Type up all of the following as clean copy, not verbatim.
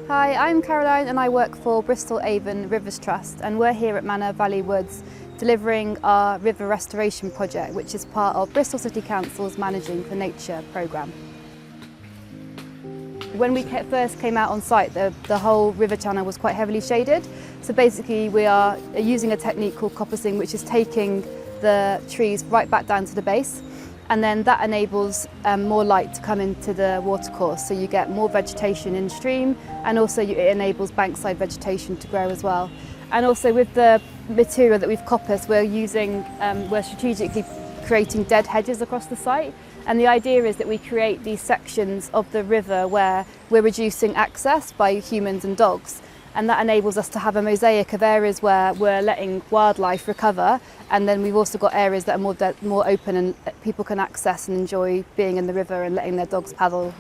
Hi, I'm Caroline and I work for Bristol Avon Rivers Trust, and we're here at Manor Valley Woods delivering our river restoration project, which is part of Bristol City Council's Managing for Nature programme. When we first came out on site, the whole river channel was quite heavily shaded. So basically we are using a technique called coppicing, which is taking the trees right back down to the base, and then that enables more light to come into the watercourse, so you get more vegetation in stream, and also it enables bankside vegetation to grow as well. And also with the material that we've coppiced, we're strategically creating dead hedges across the site, and the idea is that we create these sections of the river where we're reducing access by humans and dogs, and that enables us to have a mosaic of areas where we're letting wildlife recover, and then we've also got areas that are more open and people can access and enjoy being in the river and letting their dogs paddle.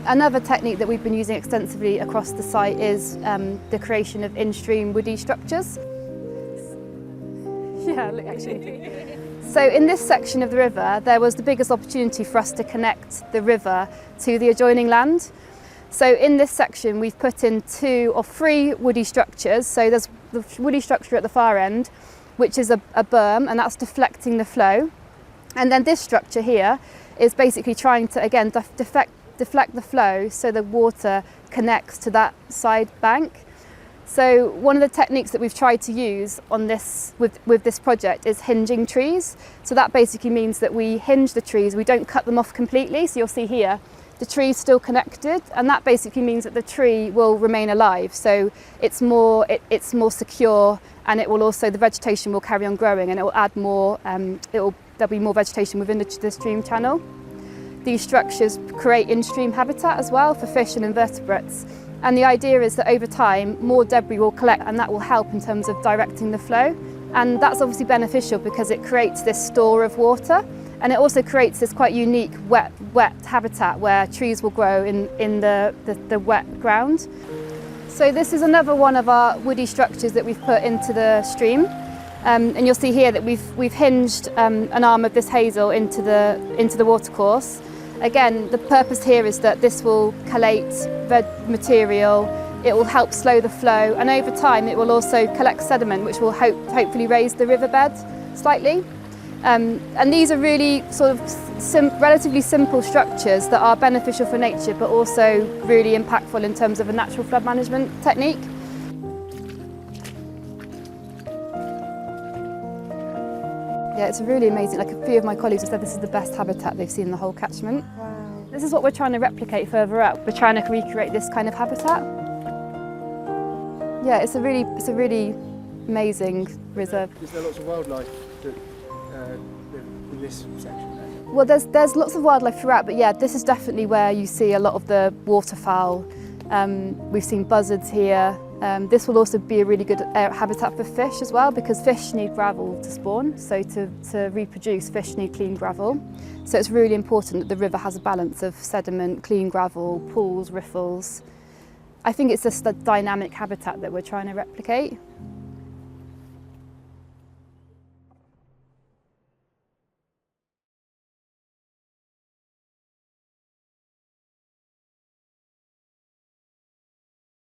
Another technique that we've been using extensively across the site is the creation of in-stream woody structures. Yeah, look, actually. So in this section of the river, there was the biggest opportunity for us to connect the river to the adjoining land. So in this section, we've put in 2 or 3 woody structures. So there's the woody structure at the far end, which is a berm, and that's deflecting the flow. And then this structure here is basically trying to, again, deflect the flow so the water connects to that side bank. So one of the techniques that we've tried to use on this with this project is hinging trees. So that basically means that we hinge the trees, we don't cut them off completely. So you'll see here, the tree is still connected, and that basically means that the tree will remain alive. So it's more secure, and it will also, the vegetation will carry on growing, and it will add more. There'll be more vegetation within the stream channel. These structures create in-stream habitat as well for fish and invertebrates. And the idea is that over time, more debris will collect, and that will help in terms of directing the flow. And that's obviously beneficial because it creates this store of water. And it also creates this quite unique wet habitat where trees will grow in the wet ground. So this is another one of our woody structures that we've put into the stream. And you'll see here that we've hinged an arm of this hazel into the watercourse. Again, the purpose here is that this will collate material, it will help slow the flow, and over time it will also collect sediment, which will hopefully raise the riverbed slightly. And these are really sort of relatively simple structures that are beneficial for nature, but also really impactful in terms of a natural flood management technique. Yeah, it's really amazing. Like, a few of my colleagues have said this is the best habitat they've seen in the whole catchment. Wow. This is what we're trying to replicate further up. We're trying to recreate this kind of habitat. Yeah, it's a really amazing reserve. Is there lots of wildlife that in this section? Well, there's lots of wildlife throughout, but yeah, this is definitely where you see a lot of the waterfowl. We've seen buzzards here. This will also be a really good habitat for fish as well, because fish need gravel to spawn. So to reproduce, fish need clean gravel. So it's really important that the river has a balance of sediment, clean gravel, pools, riffles. I think it's just a dynamic habitat that we're trying to replicate.